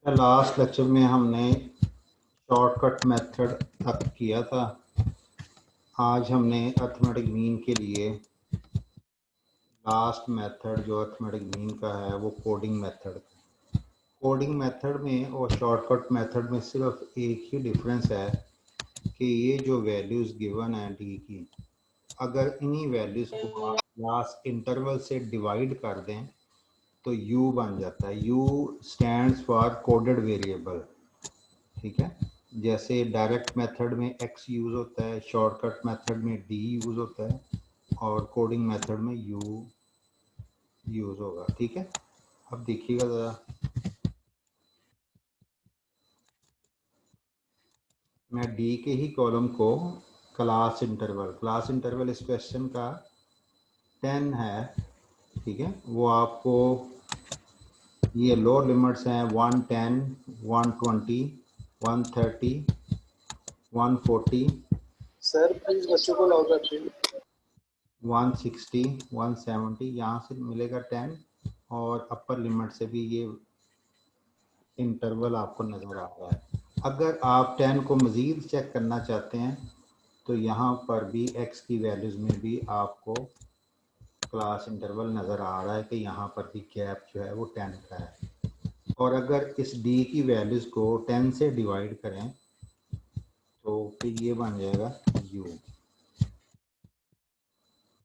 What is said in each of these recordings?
Last lecture में हमने shortcut method तक किया था। आज हमने अर्थमेटिक मीन के लिए लास्ट मेथड जो अर्थमेटिक मीन का है वो कोडिंग मेथड। कोडिंग मेथड में और शॉर्टकट मेथड में सिर्फ एक ही डिफरेंस है कि ये जो वैल्यूज़ गिवन है डी की, अगर इन्हीं वैल्यूज़ को आप क्लास इंटरवल से डिवाइड कर दें तो यू बन जाता है। You stands for coded variable. ठीक है, जैसे डायरेक्ट मेथड में x यूज़ होता है, शॉर्टकट मेथड में d यूज़ होता है और कोडिंग मेथड में u यूज़ होगा। ठीक है, अब देखिएगा ज़रा, मैं d के ही कॉलम को क्लास इंटरवल इस क्वेश्चन का 10 है। ठीक है, वो आपको ये लोअर लिमिट्स हैं 110, 120, 130, 140, सर प्लीज बच्चों को लाउड रखिए। 160, 170 यहाँ से मिलेगा 10 और अपर लिमिट से भी ये इंटरवल आपको नज़र आ रहा है। अगर आप 10 को मज़ीद चेक करना चाहते हैं तो यहाँ पर भी x की वैल्यूज़ में भी आपको क्लास इंटरवल नज़र आ रहा है कि यहाँ पर भी गैप जो है वो 10 का है। और अगर इस d की वैल्यूज़ को 10 से डिवाइड करें तो फिर ये बन जाएगा u।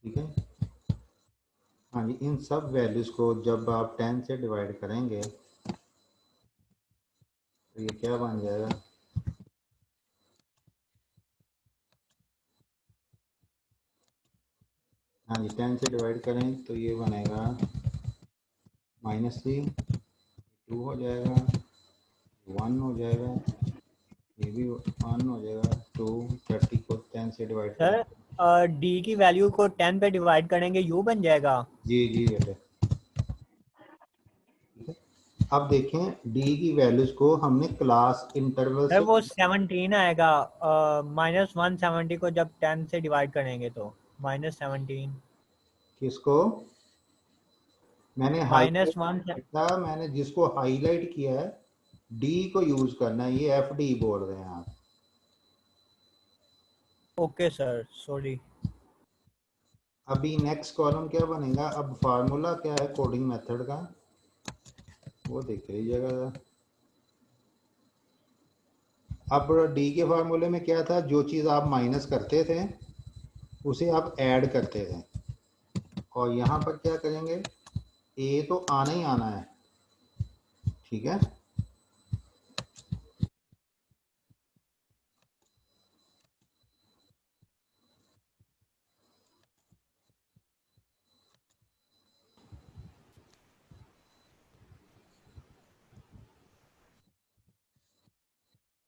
ठीक है, हाँ जी, इन सब वैल्यूज़ को जब आप 10 से डिवाइड करेंगे तो ये क्या बन जाएगा, हाँ जी, 10 से डिवाइड करें तो ये बनेगा -3, 2 हो जाएगा, 1 हो जाएगा, ये भी 1 हो जाएगा, 2, 30 को 10 से डिवाइड करें। सर डी की वैल्यू को 10 पे डिवाइड करेंगे यू बन जाएगा। जी जी बेटे। ठीक है, अब देखें डी की वैल्यूज को हमने क्लास इंटरवल सर से, वो 17 आएगा, -170 को जब 10 से डिवाइड करेंगे तो -17 किसको मैंने -1। हाईलाइट किया, मैंने जिसको हाईलाइट किया है डी को यूज करना है, ये एफ डी बोल रहे हैं आप। Okay sir, sorry. अभी नेक्स्ट कॉलम क्या बनेगा, अब फार्मूला क्या है कोडिंग मेथड का वो देख लीजिएगा जरा। अब डी के फार्मूले में क्या था, जो चीज़ आप माइनस करते थे उसे आप ऐड करते थे, और यहाँ पर क्या करेंगे, ए तो आना ही आना है। ठीक है,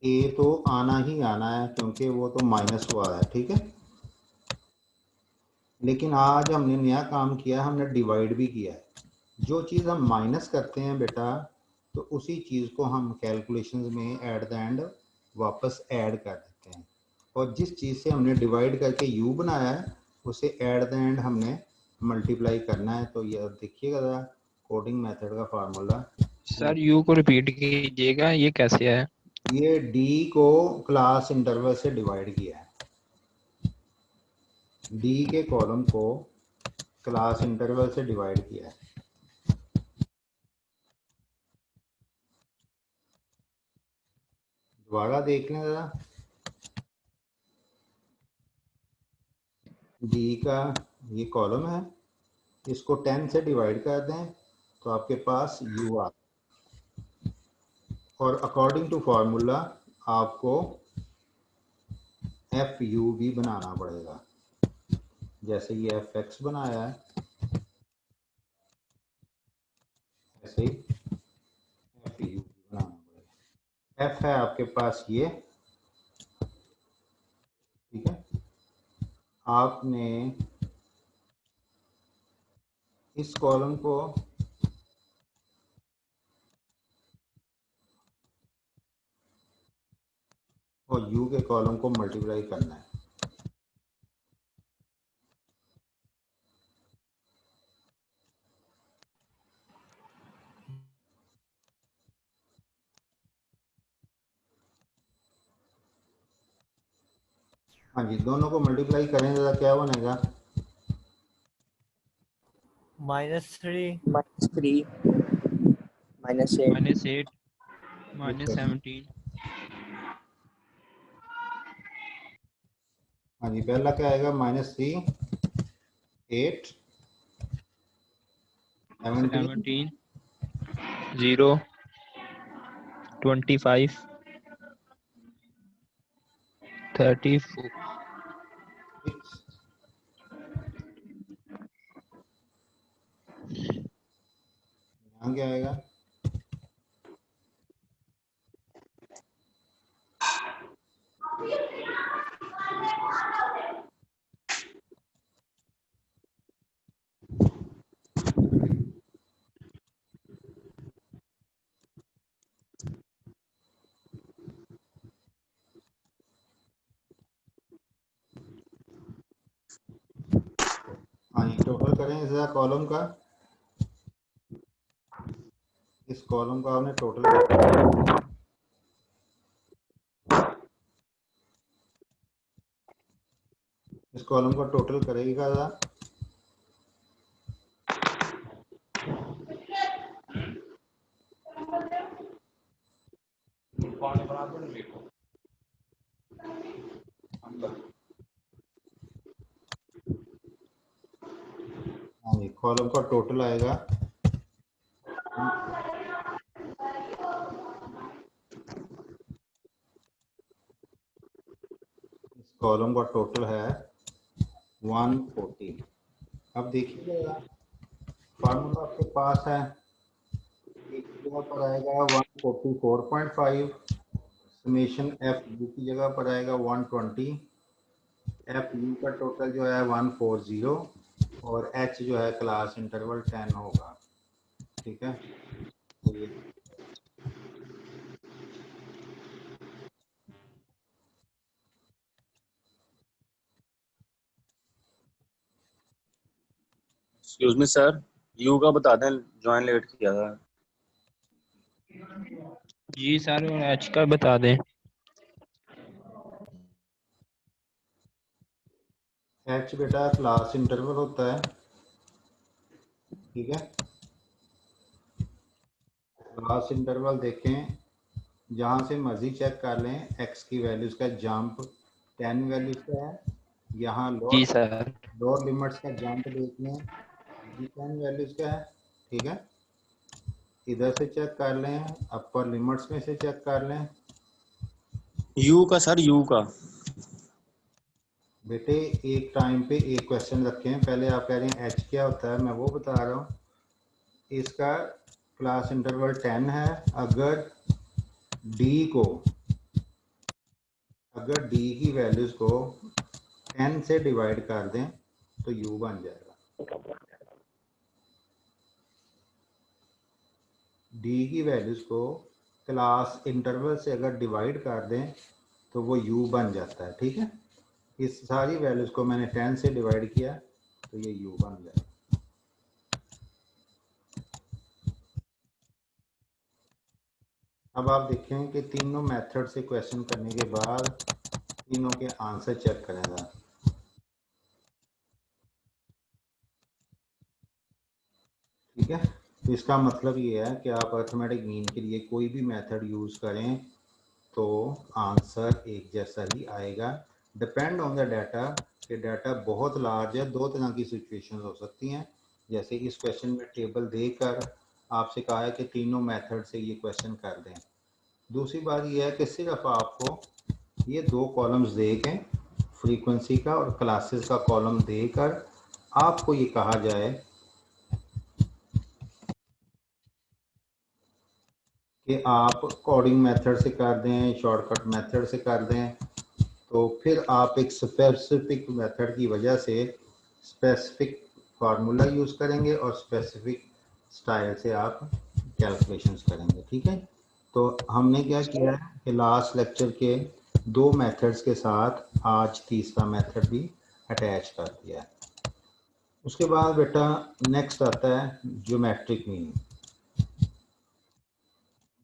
ए तो आना ही आना है क्योंकि वो तो माइनस हुआ है। ठीक है, लेकिन आज हमने नया काम किया, हमने डिवाइड भी किया है। जो चीज़ हम माइनस करते हैं बेटा, तो उसी चीज़ को हम कैलकुलेशंस में एट द एंड वापस ऐड कर देते हैं, और जिस चीज़ से हमने डिवाइड करके u बनाया है उसे एट द एंड हमने मल्टीप्लाई करना है। तो ये देखिएगा ज़रा कोडिंग मेथड का फार्मूला। सर यू को रिपीट कीजिएगा, ये कैसे है? ये d को क्लास इंटरवल से डिवाइड किया है, d के कॉलम को क्लास इंटरवल से डिवाइड किया है। दोबारा देख लें ज़रा, d का ये कॉलम है, इसको 10 से डिवाइड कर दें तो आपके पास u आ, और अकॉर्डिंग टू फार्मूला आपको एफ यू भी बनाना पड़ेगा। जैसे ये एफ एक्स बनाया है ऐसे ही एफ यू भी बनाना पड़ेगा। एफ है आपके पास ये, ठीक है, आपने इस कॉलम को और यू के कॉलम को मल्टीप्लाई करना है। हाँ जी, दोनों को मल्टीप्लाई करें जरा, क्या बनेगा? -3 -3 -8 -8 अच्छा, -17 हाँ जी, पहला क्या आएगा? -3 8 17 17 0 25 34 6, यहाँ क्या आएगा? हाँ जी, टोटल करें जरा कॉलम का, इस कॉलम का आपने टोटल करना। इस कॉलम का टोटल करेगा जरा। हाँ जी, कॉलम का टोटल आएगा, इस कॉलम का टोटल है 140। अब देखिएगा, फार्मूला आपके पास है, एक जगह पर आएगा 144.5, समेशन एफ यू की जगह पर आएगा 120, एफ यू का टोटल जो है 140, और एच जो है क्लास इंटरवल 10 होगा। ठीक है, तो ये एक्सक्यूज मी सर, यू का बता दें, ज्वाइन लेट किया था। जी सर, और एच का बता दें। एच बेटा क्लास इंटरवल होता है। ठीक है, क्लास इंटरवल देखें, जहाँ से मर्जी चेक कर लें, एक्स की वैल्यूज़ का जंप 10 वैल्यूज़ का है, यहाँ जी लोअर सर। लोअर लिमिट्स का जंप देख लें, ये 10 वैल्यूज़ का है। ठीक है, इधर से चेक कर लें, अपर लिमिट्स में से चेक कर लें। यू का सर, यू का बेटे एक टाइम पे एक क्वेश्चन रखें, पहले आप कह रहे हैं एच क्या होता है, मैं वो बता रहा हूँ। इसका क्लास इंटरवल 10 है, डी को अगर डी की वैल्यूज़ को 10 से डिवाइड कर दें तो यू बन जाएगा। डी की वैल्यूज़ को क्लास इंटरवल से अगर डिवाइड कर दें तो वो यू बन जाता है। ठीक है, इस सारी वैल्यूज़ को मैंने 10 से डिवाइड किया तो ये यू बन जाएगा। अब आप देखें कि तीनों मेथड से क्वेश्चन करने के बाद तीनों के आंसर चेक करेंगे। ठीक है, तो इसका मतलब ये है कि आप अर्थमेटिक मीन के लिए कोई भी मेथड यूज़ करें तो आंसर एक जैसा ही आएगा। डिपेंड ऑन द डाटा, कि डाटा बहुत लार्ज है, दो तरह की सिचुएशन हो सकती हैं। जैसे इस क्वेश्चन में टेबल देकर आपसे कहा है कि तीनों मेथड से ये क्वेश्चन कर दें। दूसरी बात यह है कि सिर्फ आपको ये दो कॉलम्स दे के, फ्रीक्वेंसी का और क्लासेस का कॉलम देकर आपको ये कहा जाए कि आप कोडिंग मेथड से कर दें, शॉर्टकट मेथड से कर दें, तो फिर आप एक स्पेसिफिक मेथड की वजह से स्पेसिफिक फार्मूला यूज़ करेंगे और स्पेसिफिक स्टाइल से आप कैलकुलेशंस करेंगे। ठीक है, तो हमने क्या किया है कि लास्ट लेक्चर के दो मेथड्स के साथ आज तीसरा मेथड भी अटैच कर दिया है। उसके बाद बेटा नेक्स्ट आता है ज्योमेट्रिक मीन।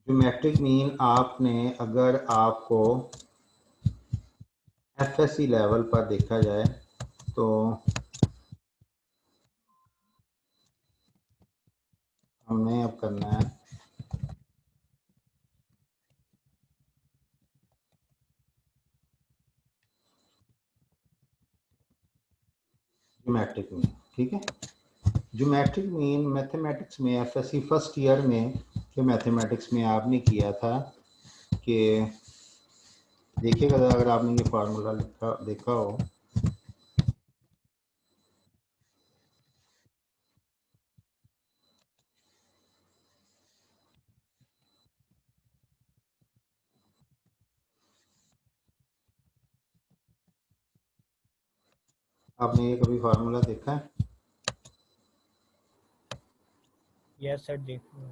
ज्योमेट्रिक मीन आपने, अगर आपको एफएससी लेवल पर देखा जाए तो हमें अब करना है ज्योमेट्रिक मीन। ठीक है, ज्योमेट्रिक मीन मैथमेटिक्स में एफएससी फर्स्ट ईयर में जो मैथमेटिक्स में आपने किया था कि देखिएगा अगर आपने ये फार्मूला लिखा देखा हो, आपने ये कभी फार्मूला देखा है? यस सर देखो।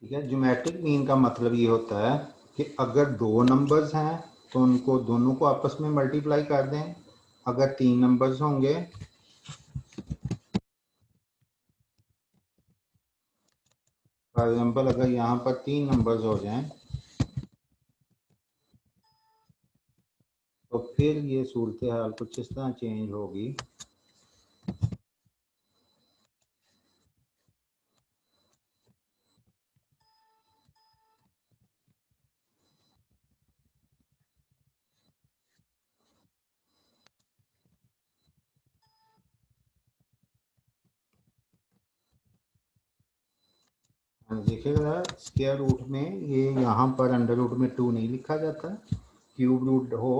ठीक है, ज्योमेट्रिक मीन का मतलब ये होता है कि अगर दो नंबर्स हैं तो उनको दोनों को आपस में मल्टीप्लाई कर दें। अगर तीन नंबर्स होंगे, फॉर एग्जांपल अगर यहाँ पर तीन नंबर्स हो जाएं तो फिर ये सूरत हाल कुछ इस तरह चेंज होगी। देखिएगा स्क्वायर रूट में ये यहाँ पर अंडर रूट में 2 नहीं लिखा जाता, क्यूब रूट हो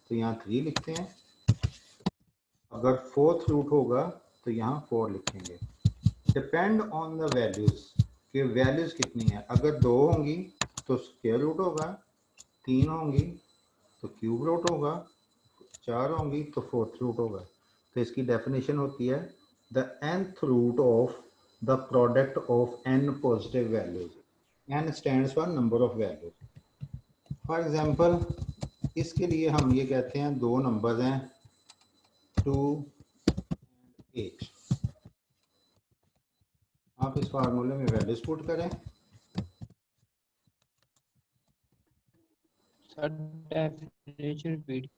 तो यहाँ 3 लिखते हैं, अगर फोर्थ रूट होगा तो यहाँ 4 लिखेंगे। डिपेंड ऑन द वैल्यूज कि वैल्यूज कितनी है। अगर 2 होंगी तो स्क्वायर रूट होगा, 3 होंगी तो क्यूब रूट होगा, 4 होंगी तो फोर्थ रूट होगा। तो इसकी डेफिनेशन होती है the nth root of the product of n positive values. n stands for number of values. For example इसके लिए हम ये कहते हैं दो नंबर्स हैं 2 and 8। आप इस फार्मूले में वैल्यूज पुट करें। Sir definition repeat.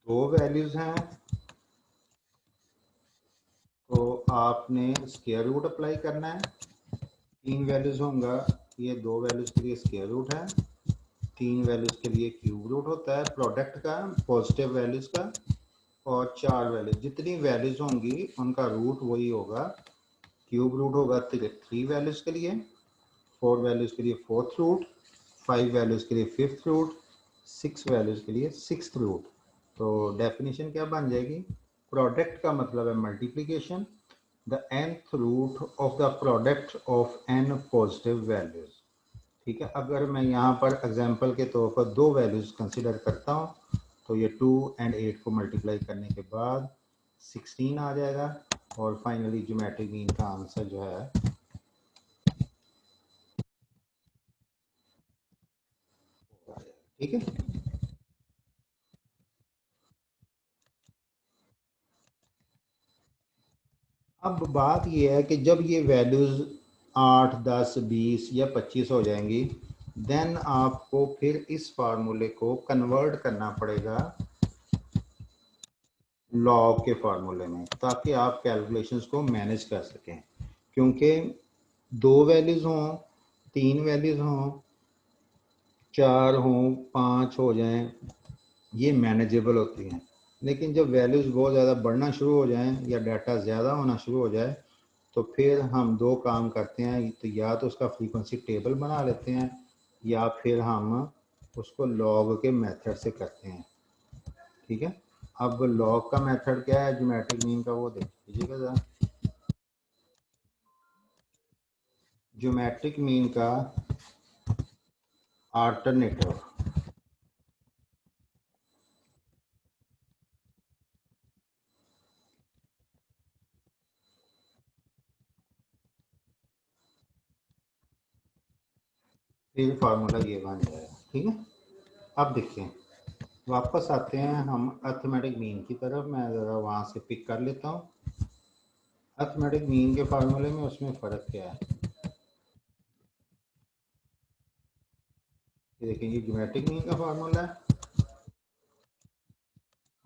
दो वैल्यूज हैं तो आपने स्क्वायर रूट अप्लाई करना है। तीन वैल्यूज होगा, ये दो वैल्यूज के लिए स्क्वायर रूट है, तीन वैल्यूज के लिए क्यूब रूट होता है प्रोडक्ट का पॉजिटिव वैल्यूज का, और चार वैल्यूज जितनी वैल्यूज होंगी उनका रूट वही होगा। क्यूब रूट होगा 3 वैल्यूज के लिए, 4 वैल्यूज के लिए फोर्थ रूट, 5 वैल्यूज के लिए फिफ्थ रूट, 6 वैल्यूज के लिए सिक्स्थ रूट। तो डेफिनेशन क्या बन जाएगी? प्रोडक्ट का मतलब है multiplication, the nth root of the product of n positive values. ठीक है, अगर मैं यहाँ पर एग्जांपल के तौर पर दो वैल्यूज कंसिडर करता हूँ तो ये 2 and 8 को मल्टीप्लाई करने के बाद 16 आ जाएगा और फाइनली ज्योमेट्रिक मीन का आंसर जो है ठीक है। अब बात यह है कि जब ये वैल्यूज 8, 10, 20 या 25 हो जाएंगी, देन आपको फिर इस फार्मूले को कन्वर्ट करना पड़ेगा लॉग के फार्मूले में, ताकि आप कैलकुलेशंस को मैनेज कर सकें। क्योंकि दो वैल्यूज हों, तीन वैल्यूज हों, 4 हों, 5 हो जाएं, ये मैनेजेबल होती हैं। लेकिन जब वैल्यूज बहुत ज़्यादा बढ़ना शुरू हो जाएं या डाटा ज़्यादा होना शुरू हो जाए तो फिर हम दो काम करते हैं, तो या तो उसका फ्रीक्वेंसी टेबल बना लेते हैं या फिर हम उसको लॉग के मेथड से करते हैं। ठीक है, अब लॉग का मेथड क्या है ज्योमेट्रिक मीन का, वो देख लीजिएगा ज़रा। ज्योमेट्रिक मीन का अल्टरनेटिव फिर फार्मूला ये बन जाएगा। ठीक है, अब देखिए वापस आते हैं हम अर्थमेटिक मीन की तरफ। मैं ज़रा वहाँ से पिक कर लेता हूँ अर्थमेटिक मीन के फार्मूले में, उसमें फ़र्क क्या है। ये देखिए ये ज्योमेट्रिक मीन का फार्मूला है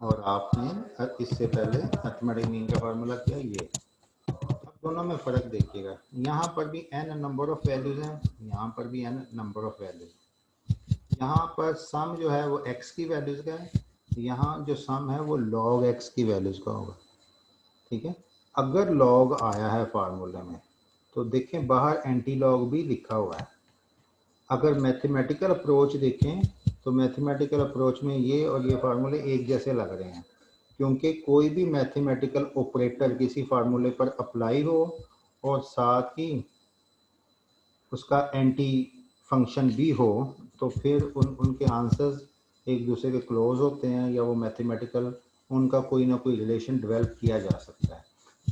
और आपने इससे पहले अरिथमेटिक मीन का फार्मूला किया ये। अब दोनों में फ़र्क देखिएगा, यहाँ पर भी n नंबर ऑफ वैल्यूज़ हैं, यहाँ पर भी n नंबर ऑफ वैल्यूज़। यहाँ पर सम जो है वो x की वैल्यूज़ का है, यहाँ जो सम है वो log x की वैल्यूज़ का होगा। ठीक है, अगर log आया है फार्मूले में तो देखें बाहर एंटी लॉग भी लिखा हुआ है। अगर मैथमेटिकल अप्रोच देखें तो मैथमेटिकल अप्रोच में ये और ये फार्मूले एक जैसे लग रहे हैं, क्योंकि कोई भी मैथमेटिकल ऑपरेटर किसी फार्मूले पर अप्लाई हो और साथ ही उसका एंटी फंक्शन भी हो तो फिर उनके आंसर्स एक दूसरे के क्लोज होते हैं या वो मैथमेटिकल उनका कोई ना कोई रिलेशन डेवलप किया जा सकता है।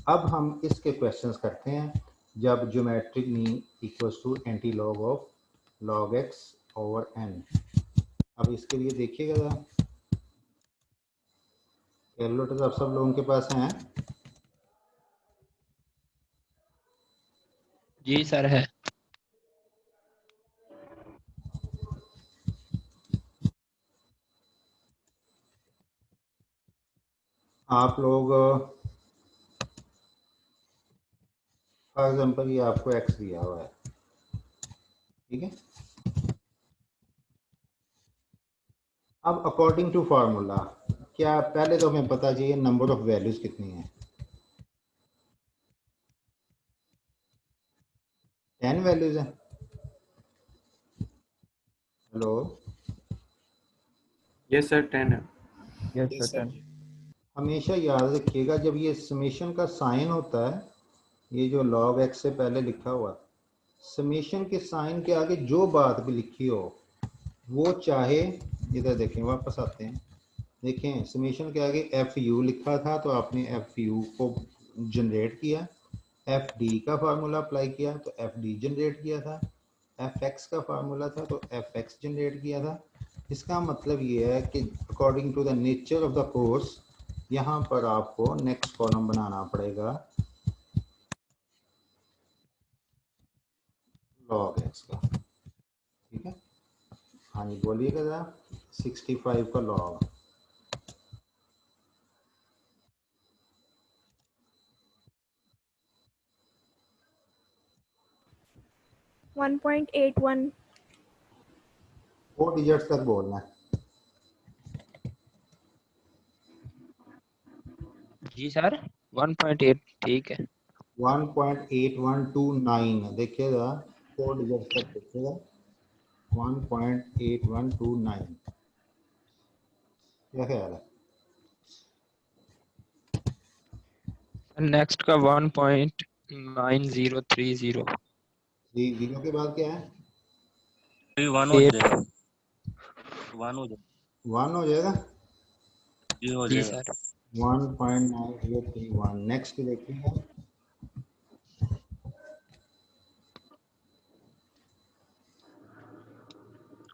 अब हम इसके क्वेश्चंस करते हैं जब geometric mean equals to antilog of log x over n। अब इसके लिए देखिएगा ज़रा, कैलकुलेटर अब सब लोगों के पास हैं? जी सर है। आप लोग फॉर एग्जांपल ये आपको x दिया हुआ है, ठीक है। अब अकॉर्डिंग टू फार्मूला क्या पहले तो हमें पता चाहिए नंबर ऑफ वैल्यूज कितनी है। 10 वैल्यूज है। हेलो, यस सर 10 है। Yes, sir. हमेशा याद रखिएगा जब ये समेशन का साइन होता है, ये जो log x से पहले लिखा हुआ, समेशन के साइन के आगे जो बात भी लिखी हो वो चाहे, इधर देखें वापस आते हैं, देखें समेशन के आगे एफ यू लिखा था तो आपने एफ यू को जनरेट किया, एफ डी का फार्मूला अप्लाई किया तो एफ डी जनरेट किया था, एफ एक्स का फार्मूला था तो एफ एक्स जनरेट किया था। इसका मतलब ये है कि according to the nature of the course यहाँ पर आपको नेक्स्ट कॉलम बनाना पड़ेगा log x का। ठीक है, हाँ जी बोलिएगा ज़रा, 65 का log 1.81 4 डिजिट्स तक बोलना है। जी सर 1.8 ठीक है। 1.8129 देखिएगा, 4 डिजिट्स तक देखिएगा, 1.8129 क्या ख्याल है? नेक्स्ट का 1.9030 जी, जीरो के बाद क्या है? 1 हो 8 जाएगा, 1 हो जाएगा, 1 हो जाएगा। ये हो जी जाएगा। सर 1.9031 नेक्स्ट देखिएगा,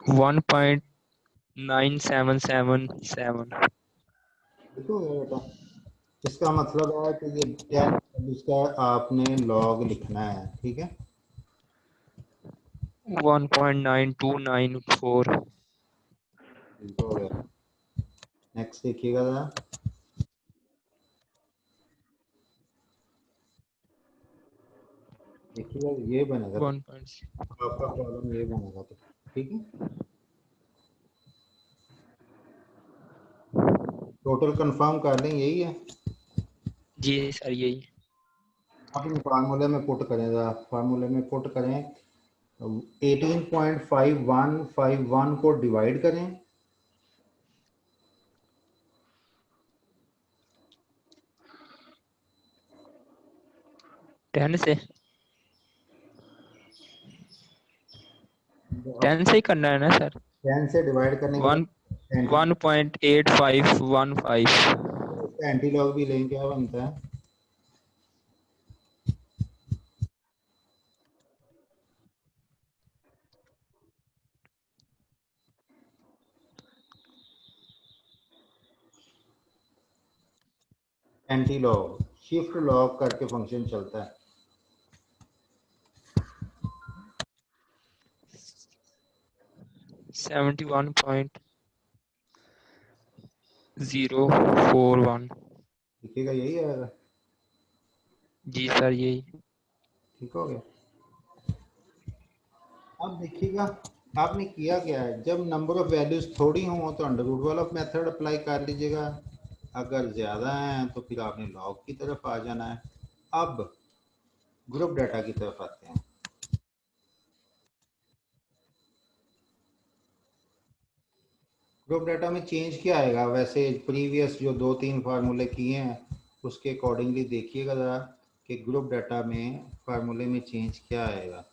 1.9777 देखो बेटा, इसका मतलब है कि ये 10 इसका आपने लॉग लिखना है, ठीक है। 1.9294 ठीक हो गया। नेक्स्ट देखिएगा ज़रा, देखिएगा ये बनेगा, 1. आपका कॉलम ये बनेगा तो ठीक है। टोटल कंफर्म कर लें, यही है। जी सर यही। आप इन फार्मूले में पुट करें ज़रा, फार्मूले में पुट करें 18.5151 को डिवाइड करें, 10 से 10 से ही करना है ना सर? 10 से डिवाइड करने के 1 बाद 1.8515 इसका एंटी लॉग भी लें, क्या बनता है? एंटी लॉग शिफ्ट लॉग करके फंक्शन चलता है। 71.041। लिखिएगा, यही आएगा। जी सर यही। ठीक हो गया। अब देखिएगा आपने किया क्या है, जब नंबर ऑफ वैल्यूज थोड़ी हो तो अंडर रूट वाला मेथड अप्लाई कर लीजिएगा, अगर ज़्यादा हैं तो फिर आपने लॉग की तरफ आ जाना है। अब ग्रुप डाटा की तरफ आते हैं। ग्रुप डाटा में चेंज क्या आएगा, वैसे प्रीवियस जो 2-3 फार्मूले किए हैं उसके अकॉर्डिंगली देखिएगा ज़रा कि ग्रुप डाटा में फार्मूले में चेंज क्या आएगा।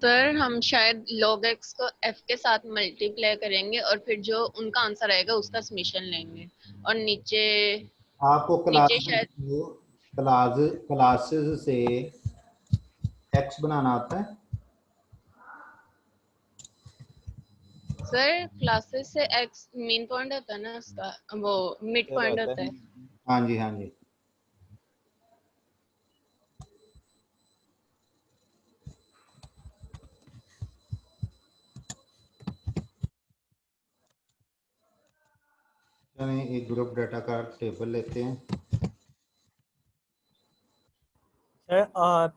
सर हम शायद log x को f के साथ मल्टीप्लाई करेंगे और फिर जो उनका आंसर आएगा उसका समीशन लेंगे और नीचे आपको नीचे शायद क्लासेस से एक्स बनाना आता है? सर क्लासेस से x मेन पॉइंट होता है ना उसका, वो मिड पॉइंट होता है। हाँ जी, हाँ जी। चलें एक ग्रुप डाटा का टेबल लेते हैं। सर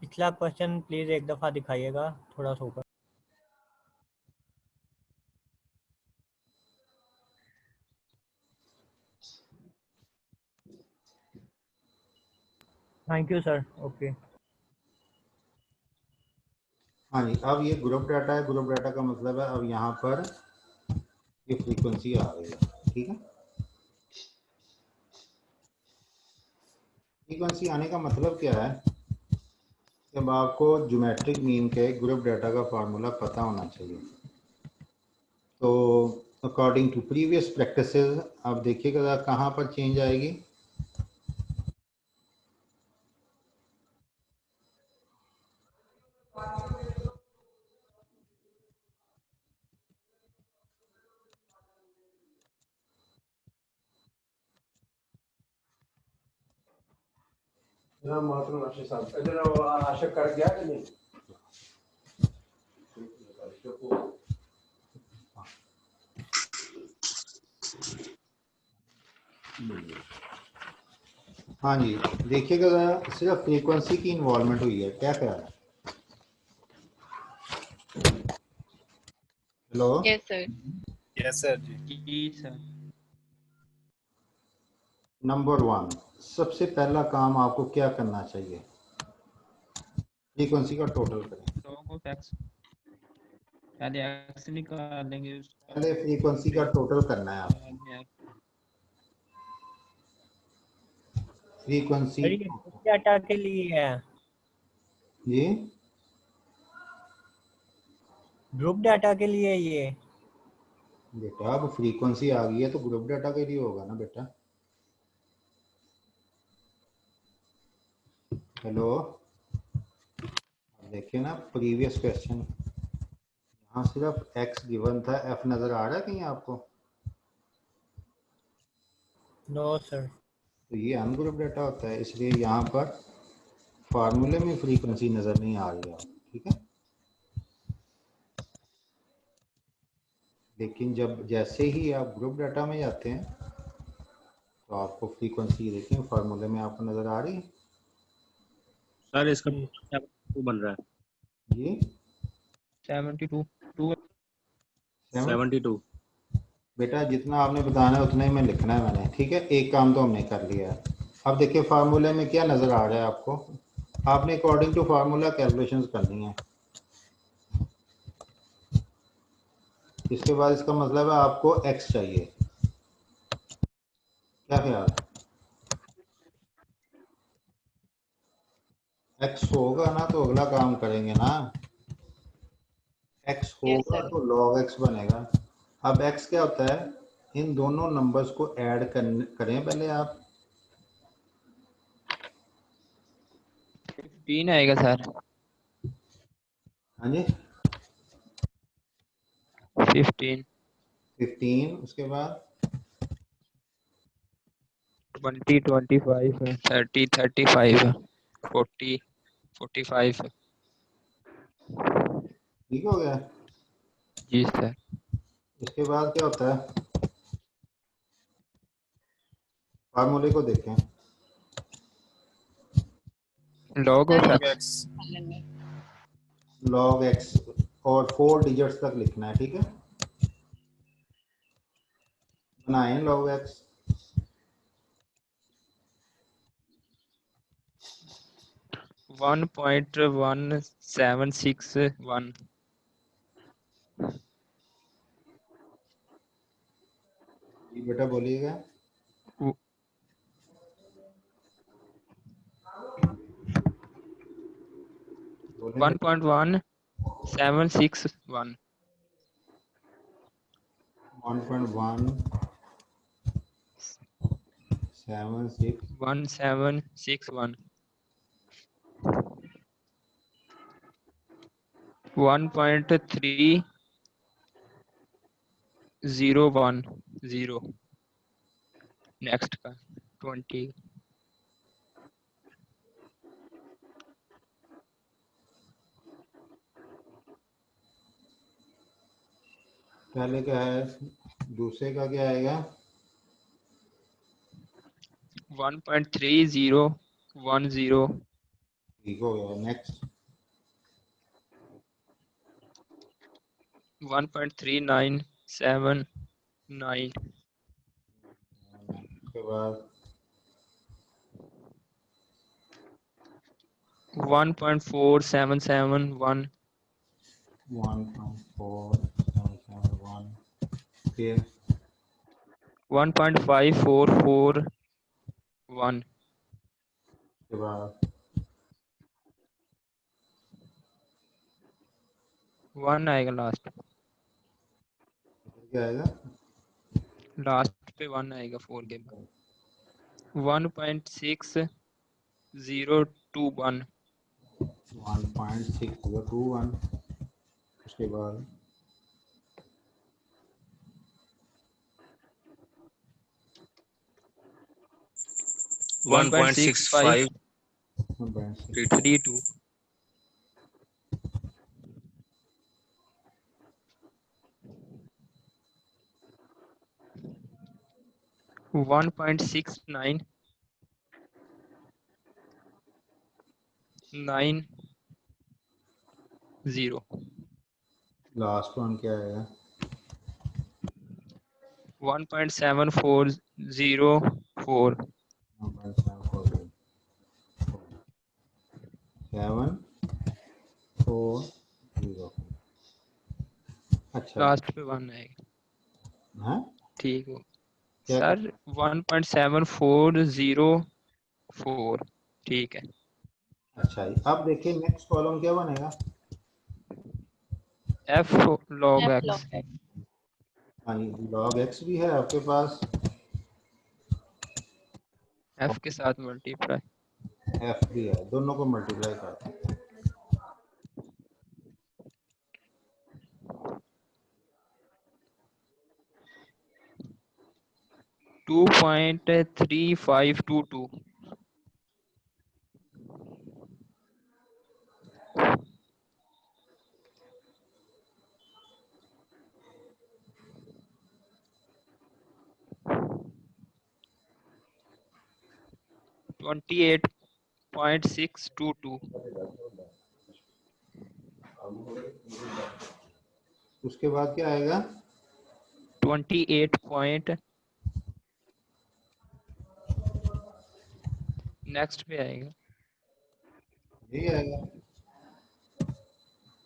पिछला क्वेश्चन प्लीज एक दफा दिखाइएगा थोड़ा सा ऊपर। Thank you sir. ओके। हाँ जी, अब ये ग्रुप डाटा है। ग्रुप डाटा का मतलब है अब यहाँ पर ये फ्रीक्वेंसी आ गई है। ठीक है, फ्रीक्वेंसी आने का मतलब क्या है, जब आपको ज्योमेट्रिक मीन के ग्रुप डाटा का फार्मूला पता होना चाहिए। तो अकॉर्डिंग टू प्रीवियस प्रैक्टिसेस आप देखिएगा कहाँ पर चेंज आएगी। आशा कर गया कि नहीं? हाँ जी, देखिएगा ज़रा, सिर्फ फ्रीक्वेंसी की इन्वॉल्वमेंट हुई है, क्या ख्याल है? Hello, yes sir. Yes sir ji. जी सर। नंबर 1, सबसे पहला काम आपको क्या करना चाहिए, फ्रीक्वेंसी का टोटल करें। log of x पहले x निकाल लेंगे उसका पहले फ्रीक्वेंसी का टोटल करना है आपको। बाद में फ्रीक्वेंसी सर ये ग्रुप डाटा के लिए है, ये ग्रुप डाटा के लिए ये। बेटा अब फ्रीक्वेंसी आ गई है तो ग्रुप डाटा के लिए होगा ना बेटा। हेलो, देखिए ना प्रीवियस क्वेश्चन, यहाँ सिर्फ x गिवन था, f नजर आ रहा है कहीं आपको? No sir. तो ये अनग्रुप डाटा होता है, इसलिए यहाँ पर फार्मूले में फ्रीक्वेंसी नजर नहीं आ रही है। ठीक है, लेकिन जब जैसे ही आप ग्रुप डाटा में जाते हैं तो आपको फ्रीक्वेंसी देखें फार्मूले में आपको नजर आ रही है। सर इसका क्या बन रहा है? ये 72 72। बेटा जितना आपने बताना है उतना ही मैं लिखना है मैंने। ठीक है, एक काम तो हमने कर लिया है। अब देखिए फार्मूले में क्या नज़र आ रहा है आपको, आपने अकॉर्डिंग टू फार्मूला कैलकुलेशंस करनी है। इसके बाद इसका मतलब है आपको x चाहिए, क्या ख्याल है? x होगा ना तो अगला काम करेंगे ना, x यस होगा सर। तो log x बनेगा। अब x क्या होता है, इन दोनों नंबर्स को ऐड करें पहले आप। 15 आएगा सर। हाँ जी, 15 15, उसके बाद 20 25 30 35 40 45 ठीक हो गया। जी सर। इसके बाद क्या होता है, फार्मूले को देखें। log of सर x कर लेंगे। log x और 4 डिजिट्स तक लिखना है, ठीक है। बनाएं log x। 1.1761 जी बेटा बोलिएगा। बोलें बेटा। 1.1761 1.176 1761 1.3010 नेक्स्ट का 20 पहले क्या है, दूसरे का क्या आएगा, 1.3010 ठीक हो गया। नेक्स्ट 1.3979 उसके बाद 1.4771 1.4771 फिर 1.5441 उसके बाद 1 आएगा लास्ट क्या आएगा, पे 1 आएगा 4 के बाद 1.6021 1.6021 उसके बाद 1.6532 1.6 1.6990 लास्ट वन क्या आएगा, 1.7404 1.740 अच्छा लास्ट पे 1 आएगा हाँ ठीक हो क्या सर 1.7404 ठीक है अच्छा जी। अब देखिए नेक्स्ट कॉलम क्या बनेगा, f log F x log x। हाँ जी log x भी है आपके पास, f के साथ मल्टीप्लाई f भी है, दोनों को मल्टीप्लाई करते हैं। 2.3522 28.622 उसके बाद क्या आएगा, 28 पॉइंट नेक्स्ट पे आएगा यही आएगा।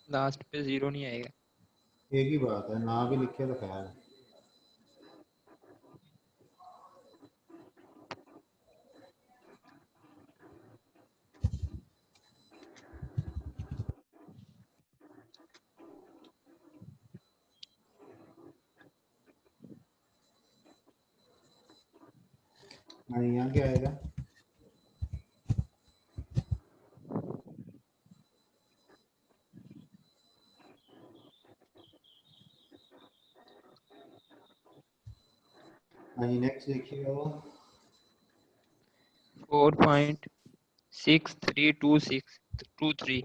लास्ट पे 0 नहीं आएगा एक ही बात है, ना भी लिखे तो खैर है। हाँ यहाँ क्या आएगा, हाँ जी नेक्स्ट देखिएगा वो 4.6 632623.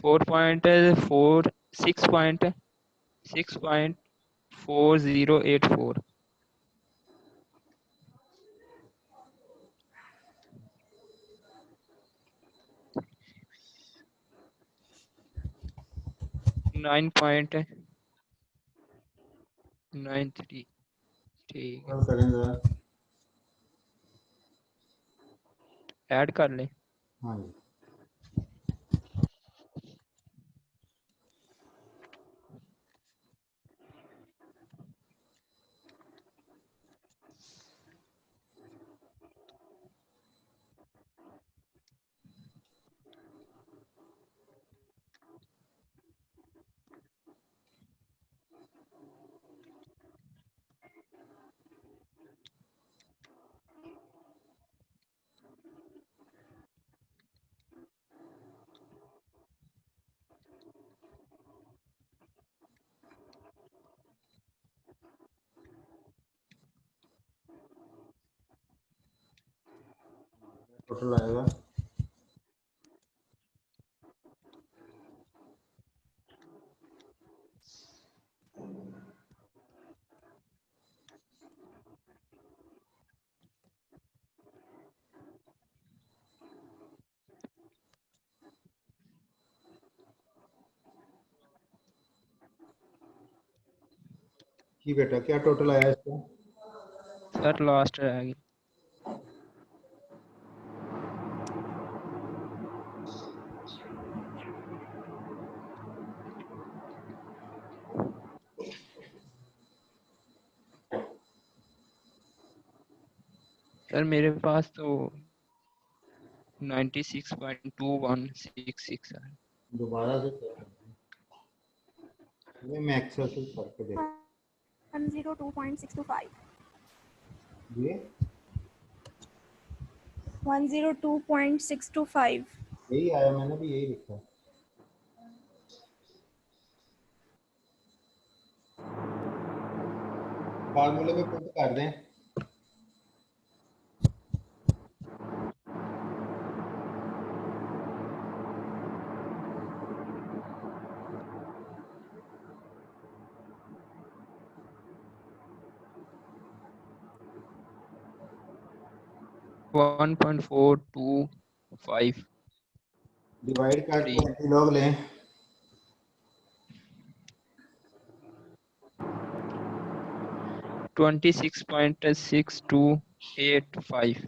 Four point 6.4084. Nine point 93. ठीक है, और करें जरा। ऐड कर ले। हाँ जी, टोटल आएगा जी बेटा, क्या टोटल आया इसका? सर लास्ट रह गई। सर मेरे पास तो 96.2166 है। दोबारा से ये मैं एक्सेल से करके देख 102.625 ये 102.625 यही आया, मैंने भी यही लिखा। फार्मूले में पुट कर दें। वन पॉइंट 425 डिवाइड कर 3 20 लोग लें। 26.6285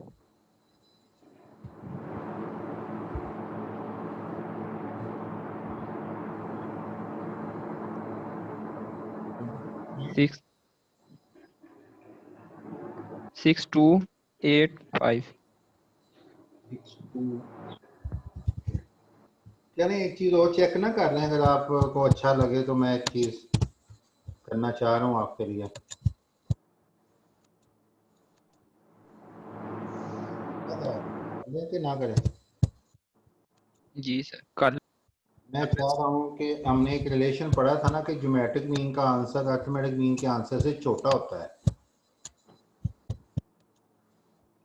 6285। चलें, एक चीज़ और चेक ना कर रहे हैं, अगर आपको अच्छा लगे तो मैं एक चीज़ करना चाह रहा हूँ आपके लिए। करें कि ना करें? जी सर कल मैं चाह रहा हूँ कि हमने एक रिलेशन पढ़ा था ना कि ज्योमेट्रिक मीन का आंसर अर्थमेटिक मीन के आंसर से छोटा होता है।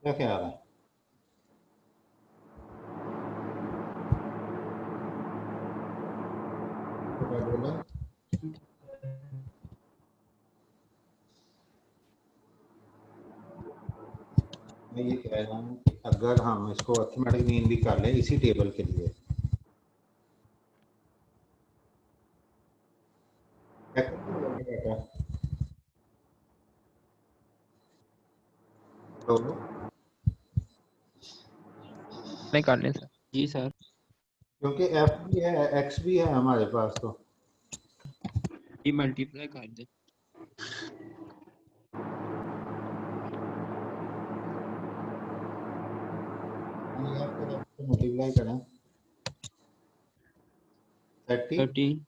क्या ख्याल है? क्या बोले? मैं ये कह रहा हूँ कि अगर हम इसको अर्थमेटिक मीन भी कर लें इसी टेबल के लिए, तो नहीं कर लें सर। जी सर क्योंकि एफ भी है एक्स भी है हमारे पास, तो ये मल्टीप्लाई कर दे। मल्टीप्लाई करें 30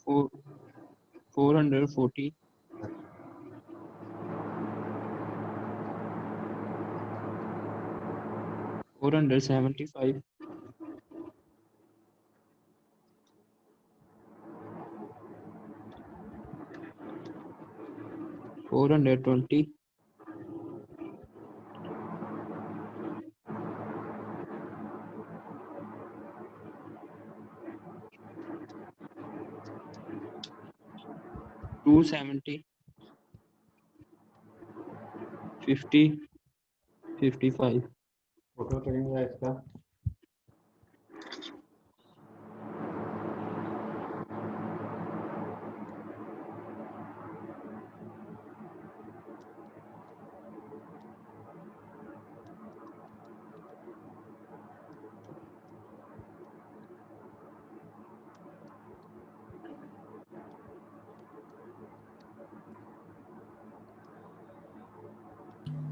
440 475 420. Two 70, 50, 55. टोटल करेंगे इसका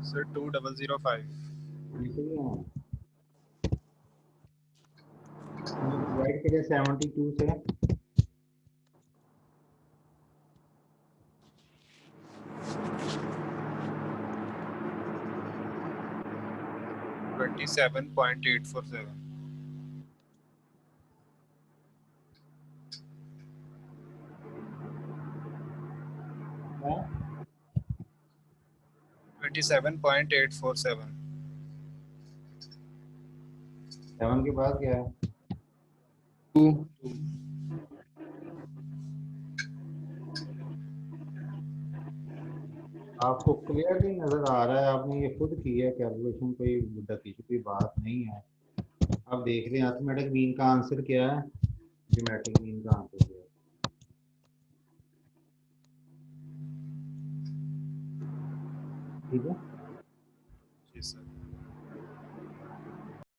सर 2005 डिवाइड करिए 72 से 27.847 27.847 7 के बाद क्या है 2. आपको क्लियरली नजर आ रहा है आपने ये खुद किया कैलकुलेशन कोई कोई बात नहीं है अब देख रहे हैं अर्थमेटिक मीन का आंसर क्या है ज्योमेट्रिक मीन का आंसर क्या है ठीक है जी सर